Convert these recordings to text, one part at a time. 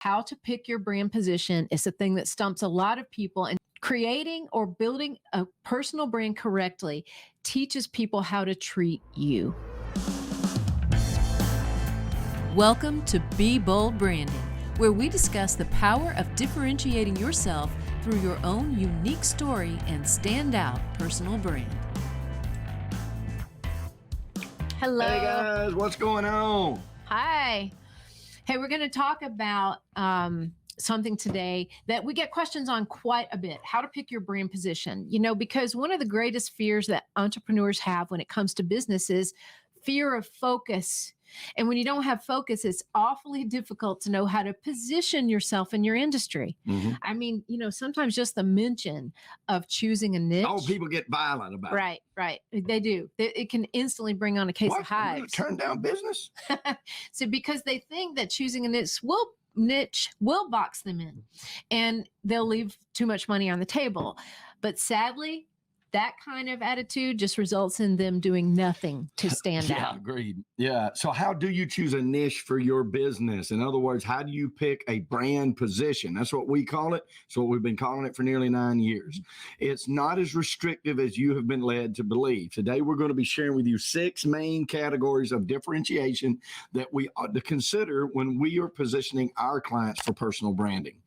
How to pick your brand position is the thing that stumps a lot of people. And creating or building a personal brand correctly teaches people how to treat you. Welcome to Be Bold Branding, where we discuss the power of differentiating yourself through your own unique story and standout personal brand. Hello. Hey guys, what's going on? Hi. Hey, we're going to talk about something today that we get questions on quite a bit, how to pick your brand position. You know, because one of the greatest fears that entrepreneurs have when it comes to business is fear of focus. And when you don't have focus, it's awfully difficult to know how to position yourself in your industry. Mm-hmm. I mean, you know, sometimes just the mention of choosing a niche. Oh, people get violent about it. Right. They do. It can instantly bring on a case of I'm gonna hives. turn down business? So because they think that choosing a niche will box them in and they'll leave too much money on the table. But sadly, that kind of attitude just results in them doing nothing to stand out. Agreed. Yeah. So how do you choose a niche for your business? In other words, how do you pick a brand position? That's what we call it. So we've been calling it for nearly 9 years. It's not as restrictive as you have been led to believe. Today, we're going to be sharing with you 6 main categories of differentiation that we ought to consider when we are positioning our clients for personal branding.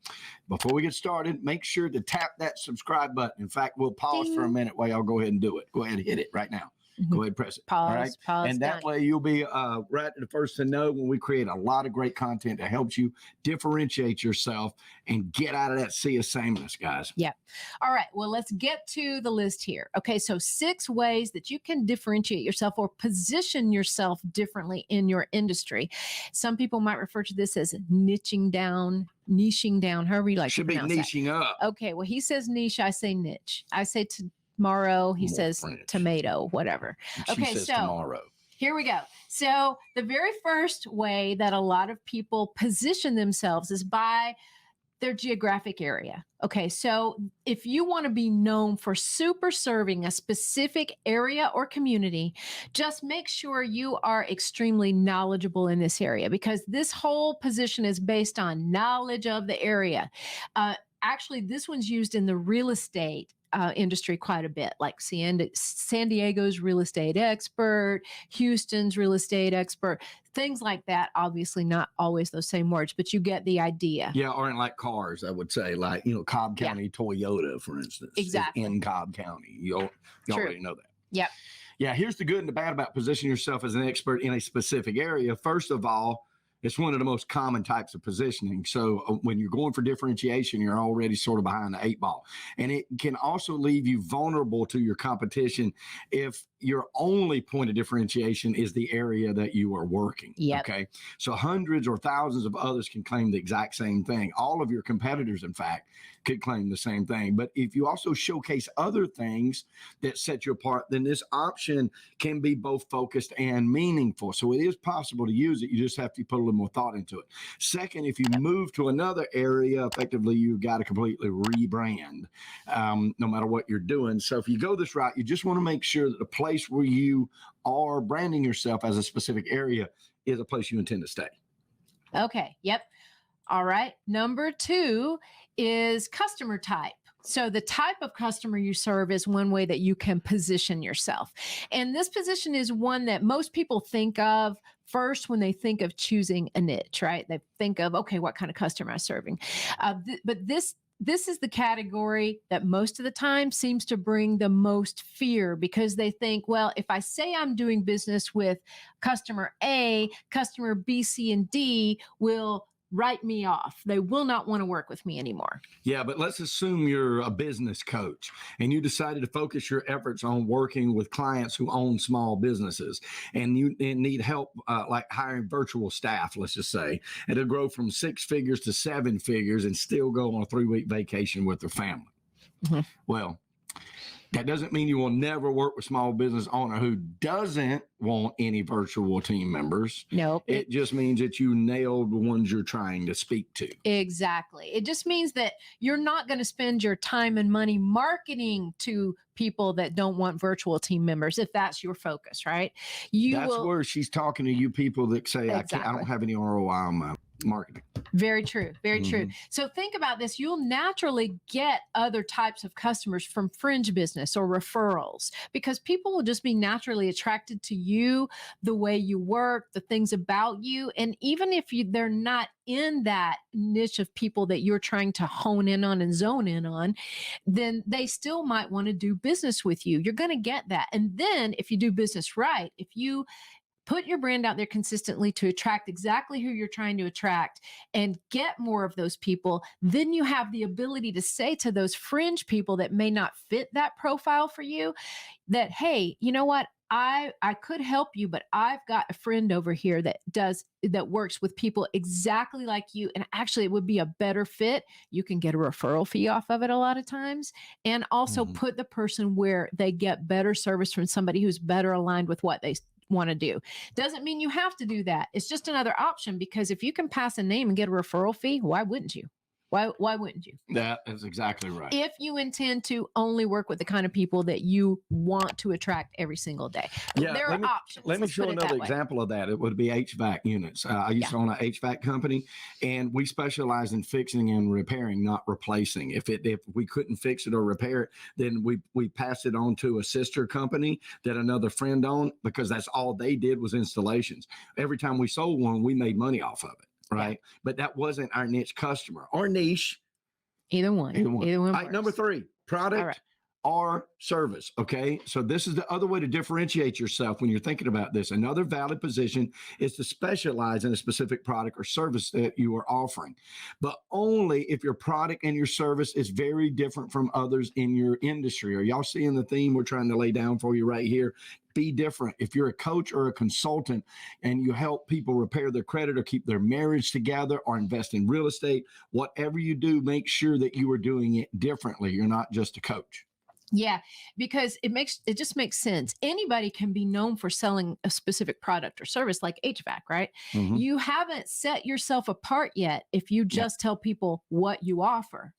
Before we get started, make sure to tap that subscribe button. In fact, we'll pause for a minute while y'all go ahead and do it. Go ahead and hit it right now. Go ahead and press it. Pause, all right? pause, And that done. way you'll be right the first to know when we create a lot of great content that helps you differentiate yourself and get out of that sea of sameness, guys. Yep. All right. Well, let's get to the list here. Okay. So 6 ways that you can differentiate yourself or position yourself differently in your industry. Some people might refer to this as niching down, however you like Should to be pronounce niching up. that. Okay. Well, he says niche. I say niche. I say tomorrow. He More says French. tomato, whatever. She Okay. says So tomorrow. here we go. So the very first way that a lot of people position themselves is by their geographic area. Okay, so if you want to be known for super serving a specific area or community, just make sure you are extremely knowledgeable in this area, because this whole position is based on knowledge of the area. Actually, this one's used in the real estate industry quite a bit, like San Diego's real estate expert, Houston's real estate expert, things like that. Obviously not always those same words, but you get the idea. Yeah, or in like cars, I would say, like, Cobb County Toyota, for instance. Exactly. Is in Cobb County. You already know that. Yep. Yeah, here's the good and the bad about positioning yourself as an expert in a specific area. First of all, it's one of the most common types of positioning. So when you're going for differentiation, you're already sort of behind the 8 ball. And it can also leave you vulnerable to your competition if your only point of differentiation is the area that you are working. Yep. Okay. So hundreds or thousands of others can claim the exact same thing. All of your competitors, in fact, could claim the same thing. But if you also showcase other things that set you apart, then this option can be both focused and meaningful. So it is possible to use it. You just have to put a little more thought into it. Second, if you move to another area, effectively, you've got to completely rebrand, no matter what you're doing. So if you go this route, you just want to make sure that the place where you are branding yourself as a specific area is a place you intend to stay. Okay. Yep. All right. Number 2 is customer type. So the type of customer you serve is one way that you can position yourself. And this position is one that most people think of first when they think of choosing a niche, right? They think of, okay, what kind of customer am I serving? But this is the category that most of the time seems to bring the most fear, because they think, well, if I say I'm doing business with customer A, customer B, C, and D will write me off. They will not want to work with me anymore. Yeah, but let's assume you're a business coach and you decided to focus your efforts on working with clients who own small businesses, and you need help like hiring virtual staff, let's just say, and to grow from 6 figures to 7 figures and still go on a 3-week vacation with their family. Mm-hmm. Well, that doesn't mean you will never work with small business owner who doesn't want any virtual team members. Nope. It just means that you nailed the ones you're trying to speak to. Exactly. It just means that you're not going to spend your time and money marketing to people that don't want virtual team members, if that's your focus, right? That's where she's talking to you people that say, Exactly. I don't have any ROI on my marketing. Very true. Very true. Mhm. So think about this. You'll naturally get other types of customers from fringe business or referrals because people will just be naturally attracted to you, the way you work, the things about you. And even if they're not in that niche of people that you're trying to hone in on and zone in on, then they still might want to do business with you. You're going to get that. And then if you do business right, if you put your brand out there consistently to attract exactly who you're trying to attract and get more of those people, then you have the ability to say to those fringe people that may not fit that profile for you that, hey, you know what? I could help you, but I've got a friend over here that works with people exactly like you. And actually, it would be a better fit. You can get a referral fee off of it a lot of times, and also Mhm. put the person where they get better service from somebody who's better aligned with what they want to do. Doesn't mean you have to do that. It's just another option because if you can pass a name and get a referral fee, why wouldn't you? Why wouldn't you? That is exactly right. If you intend to only work with the kind of people that you want to attract every single day. Yeah, There are options. Let me Let's show put it that another way. example of that. It would be HVAC units. I used to own an HVAC company, and we specialize in fixing and repairing, not replacing. If we couldn't fix it or repair it, then we passed it on to a sister company that another friend owned because that's all they did was installations. Every time we sold one, we made money off of it, right? But that wasn't our niche customer or niche. Either one. Either one. All right, works. number 3, product All right. or service. Okay. So this is the other way to differentiate yourself when you're thinking about this. Another valid position is to specialize in a specific product or service that you are offering, but only if your product and your service is very different from others in your industry. Are y'all seeing the theme we're trying to lay down for you right here? Be different. If you're a coach or a consultant and you help people repair their credit or keep their marriage together or invest in real estate, whatever you do, make sure that you are doing it differently. You're not just a coach. Yeah, because it just makes sense. Anybody can be known for selling a specific product or service like HVAC, right? Mhm. You haven't set yourself apart yet if you just tell people what you offer.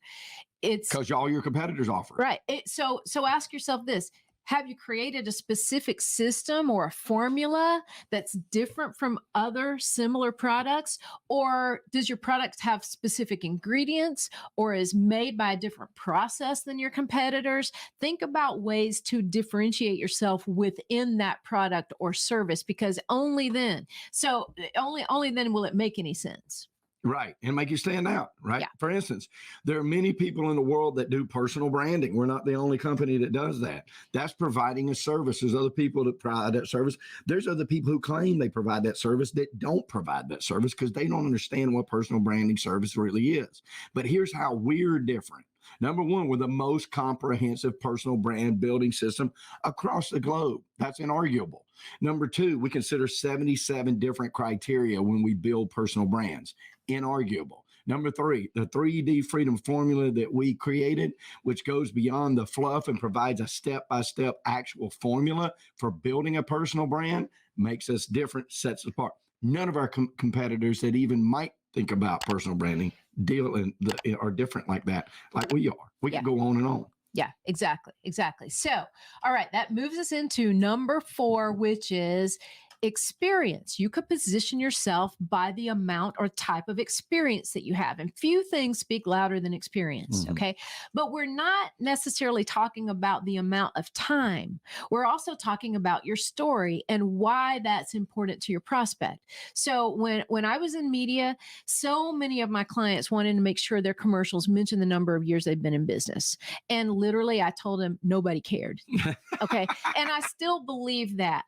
It's Because all your competitors offer it. right. So ask yourself this. Have you created a specific system or a formula that's different from other similar products? Or does your product have specific ingredients or is made by a different process than your competitors? Think about ways to differentiate yourself within that product or service because only then will it make any sense. Right. And make you stand out. Right. Yeah. For instance, there are many people in the world that do personal branding. We're not the only company that does that. That's providing a service. There's other people that provide that service. There's other people who claim they provide that service that don't provide that service because they don't understand what personal branding service really is. But here's how we're different. Number 1, we're the most comprehensive personal brand building system across the globe. That's inarguable. Number 2, we consider 77 different criteria when we build personal brands. Inarguable. Number 3, the 3D freedom formula that we created, which goes beyond the fluff and provides a step-by-step actual formula for building a personal brand, makes us different, sets us apart. None of our competitors that even might think about personal branding are different like that, like we are. We can go on and on. Yeah, exactly. So, all right, that moves us into number 4, which is experience. You could position yourself by the amount or type of experience that you have. And few things speak louder than experience. Mhm. Okay. But we're not necessarily talking about the amount of time. We're also talking about your story and why that's important to your prospect. So when I was in media, so many of my clients wanted to make sure their commercials mentioned the number of years they've been in business. And literally I told them nobody cared. Okay. And I still believe that.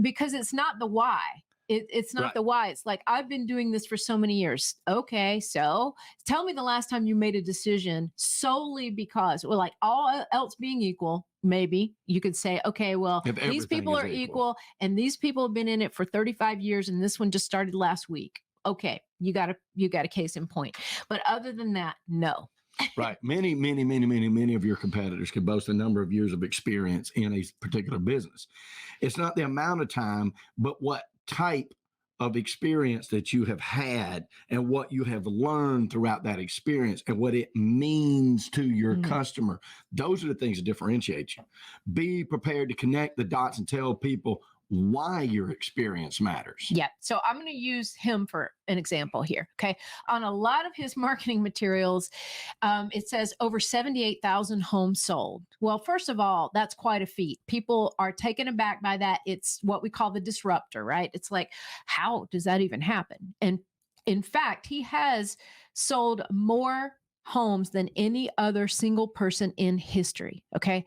Because it's not the why. It's not Right. the why. It's like, I've been doing this for so many years. Okay, so tell me the last time you made a decision solely because, well, like all else being equal, maybe you could say, okay, well, If these everything people is are equal. equal and these people have been in it for 35 years and this one just started last week. Okay, you got a case in point. But other than that, no. Right. Many of your competitors can boast a number of years of experience in a particular business. It's not the amount of time, but what type of experience that you have had and what you have learned throughout that experience and what it means to your customer. Those are the things that differentiate you. Be prepared to connect the dots and tell people why your experience matters. Yeah. So I'm going to use him for an example here. Okay. On a lot of his marketing materials, it says over 78,000 homes sold. Well, first of all, that's quite a feat. People are taken aback by that. It's what we call the disruptor, right? It's like, how does that even happen? And in fact, he has sold more homes than any other single person in history. Okay.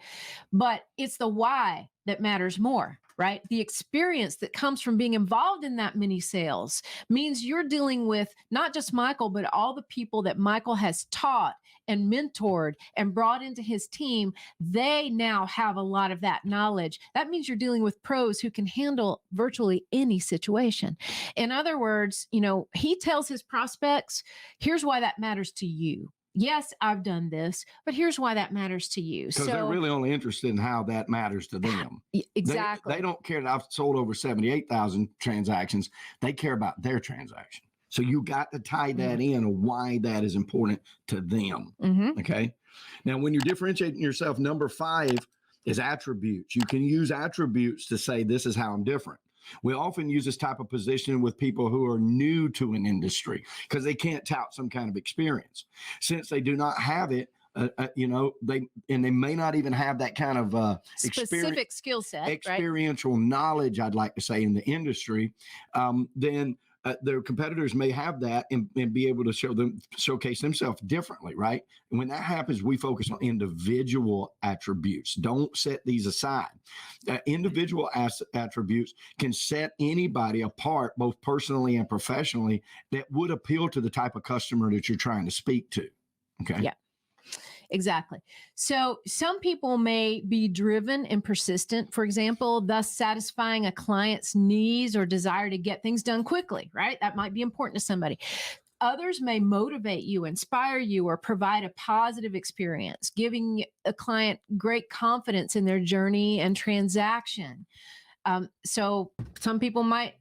But it's the why that matters more, right? The experience that comes from being involved in that many sales means you're dealing with not just Michael, but all the people that Michael has taught and mentored and brought into his team. They now have a lot of that knowledge. That means you're dealing with pros who can handle virtually any situation. In other words, he tells his prospects, here's why that matters to you. Yes, I've done this, but here's why that matters to you. Because they're really only interested in how that matters to them. Exactly. They don't care that I've sold over 78,000 transactions. They care about their transaction. So you got to tie that in of why that is important to them. Okay. Now, when you're differentiating yourself, number 5 is attributes. You can use attributes to say, this is how I'm different. We often use this type of position with people who are new to an industry because they can't tout some kind of experience. Since they do not have it, they may not even have that kind of specific skill set, experiential knowledge, I'd like to say, in the industry. Then their competitors may have that and be able to showcase themselves differently, right? And when that happens, we focus on individual attributes. Don't set these aside. Individual attributes can set anybody apart, both personally and professionally, that would appeal to the type of customer that you're trying to speak to. Okay. Yeah. Exactly. So some people may be driven and persistent, for example, thus satisfying a client's needs or desire to get things done quickly, right? That might be important to somebody. Others may motivate you, inspire you, or provide a positive experience, giving a client great confidence in their journey and transaction. So some people might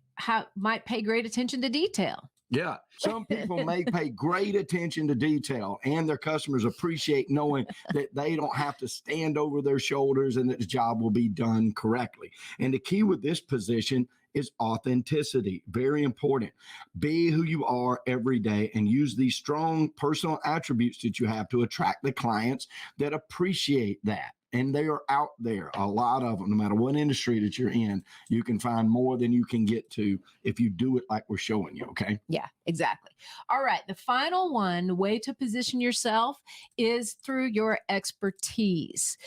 pay great attention to detail. Yeah. Some people may pay great attention to detail, and their customers appreciate knowing that they don't have to stand over their shoulders and that the job will be done correctly. And the key with this position is authenticity. Very important. Be who you are every day and use these strong personal attributes that you have to attract the clients that appreciate that. And they are out there, a lot of them. No matter what industry that you're in, you can find more than you can get to if you do it like we're showing you, okay? Yeah, exactly. All right, the final one, the way to position yourself is through your expertise.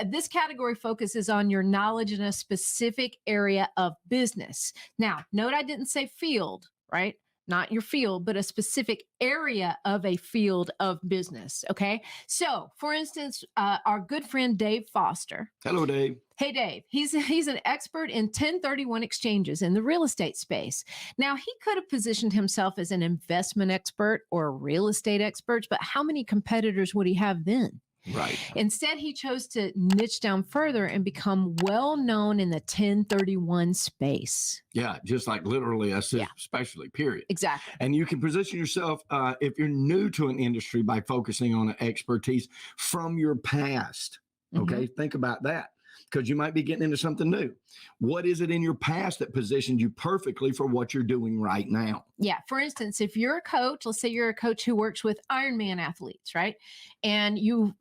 This category focuses on your knowledge in a specific area of business. Now, note I didn't say field, right? Not your field, but a specific area of a field of business. Okay. So for instance, our good friend, Dave Foster. Hello, Dave. Hey, Dave. He's an expert in 1031 exchanges in the real estate space. Now, he could have positioned himself as an investment expert or a real estate expert, but how many competitors would he have then? Right. Instead, he chose to niche down further and become well known in the 1031 space. Yeah, just like literally a specialty, period. Exactly. And you can position yourself, if you're new to an industry, by focusing on an expertise from your past. Okay, think about that, because you might be getting into something new. What is it in your past that positioned you perfectly for what you're doing right now? Yeah. For instance, if you're a coach, let's say you're a coach who works with Ironman athletes, right? And you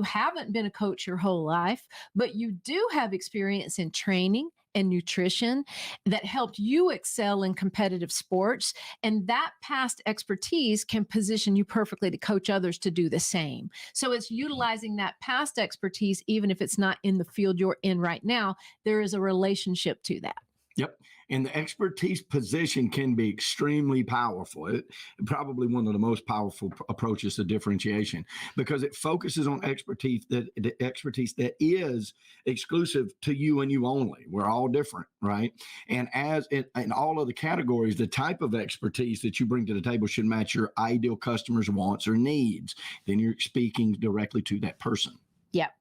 haven't been a coach your whole life, but you do have experience in training and nutrition that helped you excel in competitive sports. And that past expertise can position you perfectly to coach others to do the same. So it's utilizing that past expertise, even if it's not in the field you're in right now, there is a relationship to that. Yep. And the expertise position can be extremely powerful. Probably one of the most powerful approaches to differentiation, because it focuses on expertise that is exclusive to you and you only. We're all different, right? And as in all of the categories, the type of expertise that you bring to the table should match your ideal customer's wants or needs. Then you're speaking directly to that person. Yep.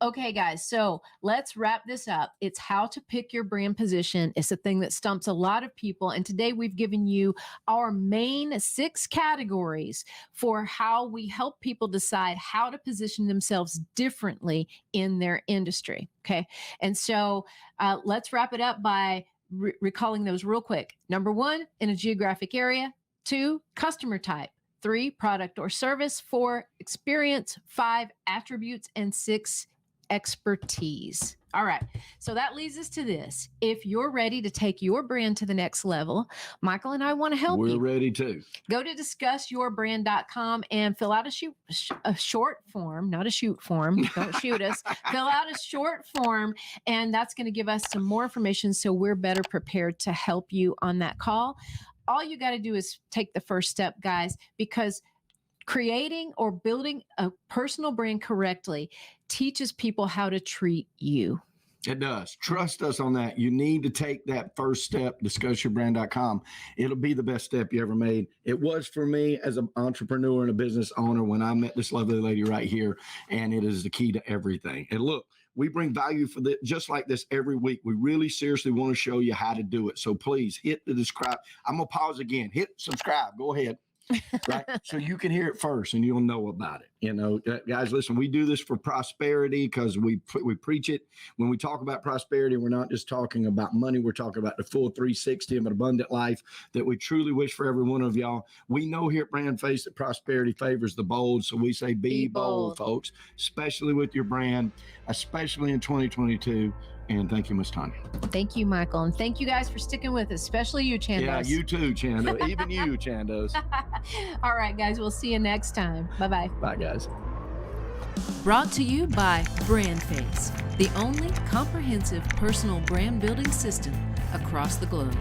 Okay, guys, so let's wrap this up. It's how to pick your brand position. It's a thing that stumps a lot of people. And today we've given you our main 6 categories for how we help people decide how to position themselves differently in their industry. Okay. And so let's wrap it up by recalling those real quick. Number 1, in a geographic area. 2, customer type. 3, product or service. 4, experience. 5, attributes. And 6, expertise. All right. So that leads us to this. If you're ready to take your brand to the next level, Michael and I want to help you. We're ready to. Go to discussyourbrand.com and fill out a short form, not a shoot form. Don't shoot us. Fill out a short form, and that's going to give us some more information so we're better prepared to help you on that call. All you got to do is take the first step, guys, because creating or building a personal brand correctly teaches people how to treat you. It does. Trust us on that. You need to take that first step, discussyourbrand.com. It'll be the best step you ever made. It was for me as an entrepreneur and a business owner when I met this lovely lady right here, and it is the key to everything. And look, we bring value for this just like this every week. We really seriously want to show you how to do it. So please hit the subscribe. I'm going to pause again. Hit subscribe. Go ahead. Right. So you can hear it first and you'll know about it. You know, guys, listen, we do this for prosperity because we preach it. When we talk about prosperity, we're not just talking about money. We're talking about the full 360 of an abundant life that we truly wish for every one of y'all. We know here at BrandFace that prosperity favors the bold. So we say, be bold, folks, especially with your brand, especially in 2022. And thank you, Ms. Tanya. Thank you, Michael. And thank you guys for sticking with us, especially you, Chandos. Yeah, you too, Chando. Even you, Chandos. All right, guys. We'll see you next time. Bye-bye. Bye, guys. Brought to you by BrandFace, the only comprehensive personal brand building system across the globe.